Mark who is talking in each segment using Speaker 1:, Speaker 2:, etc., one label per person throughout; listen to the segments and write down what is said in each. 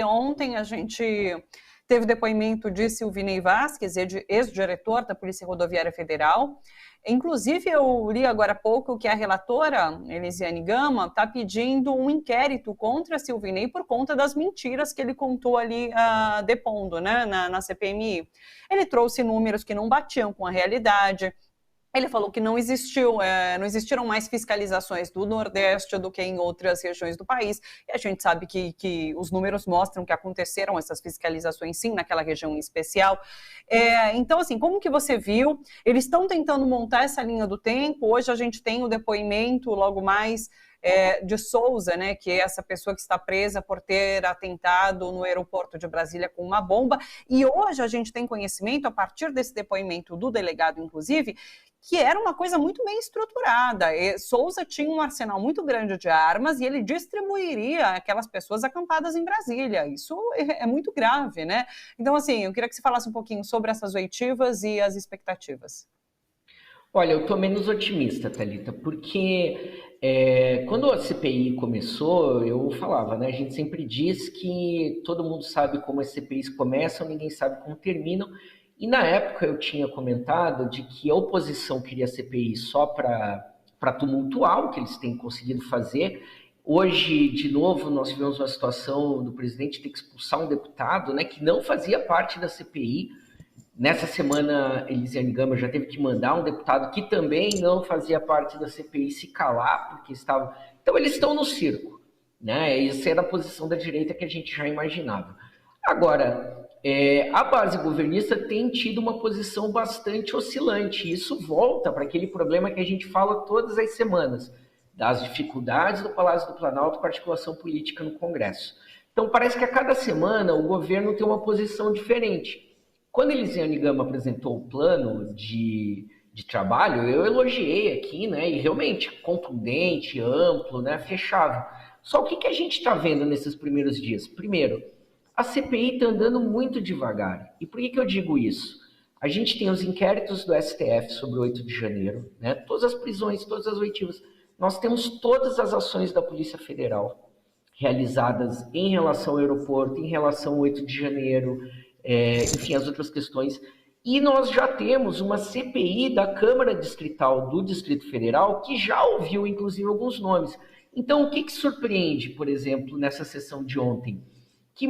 Speaker 1: Ontem a gente teve depoimento de Silvinei Vasquez, ex-diretor da Polícia Rodoviária Federal. Inclusive, eu li agora há pouco que a relatora, Elisiane Gama, está pedindo um inquérito contra Silvinei por conta das mentiras que ele contou ali depondo, né, na CPMI. Ele trouxe números que não batiam com a realidade. Ele falou que não existiram mais fiscalizações do Nordeste do que em outras regiões do país, e a gente sabe que os números mostram que aconteceram essas fiscalizações, sim, naquela região em especial. Então, assim, como que você viu? Eles estão tentando montar essa linha do tempo. Hoje a gente tem o depoimento, logo mais, de Souza, né, que é essa pessoa que está presa por ter atentado no aeroporto de Brasília com uma bomba, e hoje a gente tem conhecimento, a partir desse depoimento do delegado, inclusive, que era uma coisa muito bem estruturada. Souza tinha um arsenal muito grande de armas e ele distribuiria aquelas pessoas acampadas em Brasília. Isso é muito grave, né? Então, assim, eu queria que você falasse um pouquinho sobre essas oitivas e as expectativas.
Speaker 2: Olha, eu estou menos otimista, Thalita, porque quando a CPI começou, eu falava, né? A gente sempre diz que todo mundo sabe como as CPIs começam, ninguém sabe como terminam. E na época eu tinha comentado de que a oposição queria a CPI só para tumultuar o que eles têm conseguido fazer. Hoje, de novo, nós tivemos uma situação do presidente ter que expulsar um deputado, né, que não fazia parte da CPI. Nessa semana, Elisiane Gama já teve que mandar um deputado que também não fazia parte da CPI se calar, porque estava... Então, eles estão no circo, né? Essa era a posição da direita que a gente já imaginava. Agora... a base governista tem tido uma posição bastante oscilante. Isso volta para aquele problema que a gente fala todas as semanas, das dificuldades do Palácio do Planalto com a articulação política no Congresso. Então, parece que a cada semana o governo tem uma posição diferente. Quando Elisiane Gama apresentou o plano de trabalho, eu elogiei aqui, né? E realmente contundente, amplo, né? Fechado. Só o que a gente está vendo nesses primeiros dias? Primeiro, a CPI está andando muito devagar. E por que eu digo isso? A gente tem os inquéritos do STF sobre o 8 de janeiro, né? Todas as prisões, todas as oitivas. Nós temos todas as ações da Polícia Federal realizadas em relação ao aeroporto, em relação ao 8 de janeiro, enfim, as outras questões. E nós já temos uma CPI da Câmara Distrital do Distrito Federal que já ouviu, inclusive, alguns nomes. Então, o que surpreende, por exemplo, nessa sessão de ontem? Que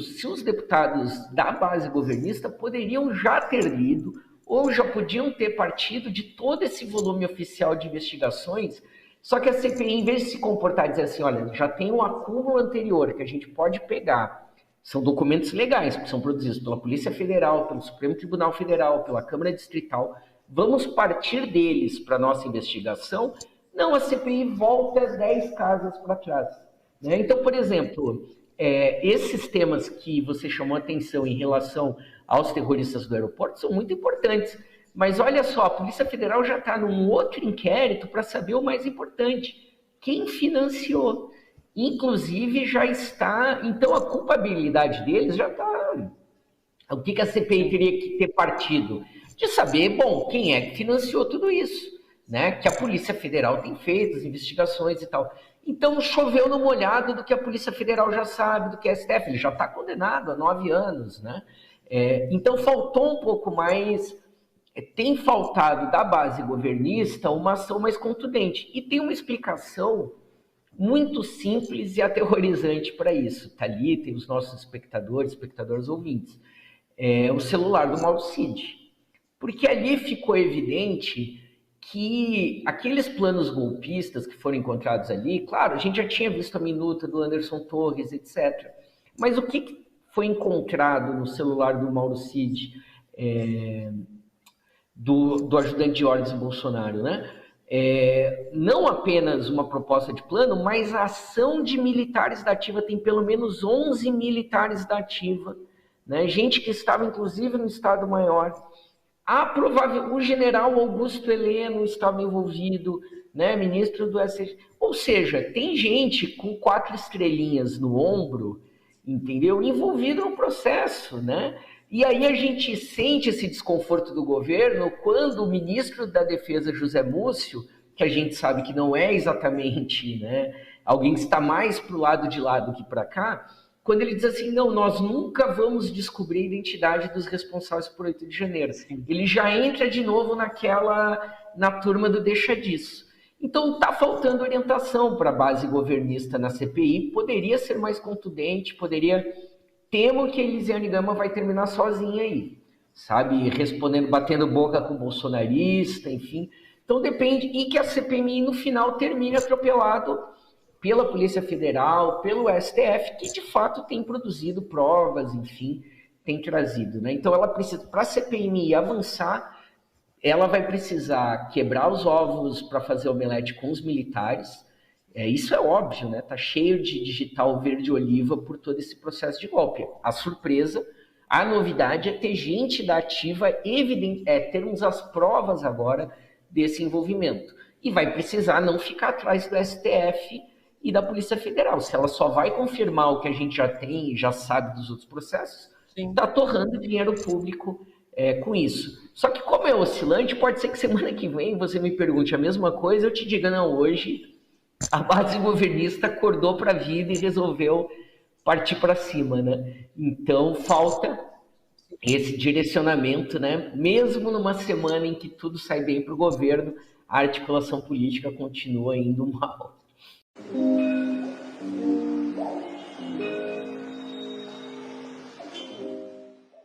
Speaker 2: se os deputados da base governista poderiam já ter lido ou já podiam ter partido de todo esse volume oficial de investigações, só que a CPI, em vez de se comportar e dizer assim, olha, já tem um acúmulo anterior que a gente pode pegar, são documentos legais que são produzidos pela Polícia Federal, pelo Supremo Tribunal Federal, pela Câmara Distrital, vamos partir deles para a nossa investigação. Não, a CPI volta 10 casas para trás, né? Então, por exemplo... esses temas que você chamou a atenção em relação aos terroristas do aeroporto são muito importantes. Mas olha só, a Polícia Federal já está num outro inquérito para saber o mais importante: quem financiou. Inclusive já está... Então a culpabilidade deles já está... O que a CPI teria que ter partido? De saber, bom, quem é que financiou tudo isso, né? Que a Polícia Federal tem feito, as investigações e tal. Então, choveu no molhado do que a Polícia Federal já sabe, do que a STF, ele já está condenado há 9 anos, né? Então, faltou um pouco mais, tem faltado da base governista uma ação mais contundente. E tem uma explicação muito simples e aterrorizante para isso, Thalita e os nossos espectadoras ouvintes. O celular do Mauro Cid. Porque ali ficou evidente... que aqueles planos golpistas que foram encontrados ali, claro, a gente já tinha visto a minuta do Anderson Torres, etc. Mas o que foi encontrado no celular do Mauro Cid, do ajudante de ordens Bolsonaro, né? Não apenas uma proposta de plano, mas a ação de militares da ativa, tem pelo menos 11 militares da ativa, né? Gente que estava, inclusive, no Estado-Maior. O general Augusto Heleno estava envolvido, né, ministro do STF. Ou seja, tem gente com 4 estrelinhas no ombro, entendeu? Envolvido no processo, né? E aí a gente sente esse desconforto do governo quando o ministro da Defesa, José Múcio, que a gente sabe que não é exatamente, né, alguém que está mais para o lado de lá do que para cá, quando ele diz assim, não, nós nunca vamos descobrir a identidade dos responsáveis por 8 de janeiro. Sim. Ele já entra de novo na turma do deixa disso. Então está faltando orientação para a base governista na CPI, poderia ser mais contundente, temo que a Elisiane Gama vai terminar sozinha aí, sabe, respondendo, batendo boca com o bolsonarista, enfim. Então depende, e que a CPMI no final termine atropelado pela Polícia Federal, pelo STF, que de fato tem produzido provas, enfim, tem trazido, né? Então ela precisa, para a CPMI avançar, ela vai precisar quebrar os ovos para fazer omelete com os militares. Isso é óbvio, né? Tá cheio de digital verde-oliva por todo esse processo de golpe. A surpresa, a novidade é ter gente da ativa, termos as provas agora desse envolvimento. E vai precisar não ficar atrás do STF e da Polícia Federal. Se ela só vai confirmar o que a gente já tem e já sabe dos outros processos, está torrando dinheiro público com isso. Só que como é oscilante, pode ser que semana que vem você me pergunte a mesma coisa, eu te diga, não, hoje a base governista acordou para a vida e resolveu partir para cima, né? Então falta esse direcionamento, né? Mesmo numa semana em que tudo sai bem para o governo, a articulação política continua indo mal.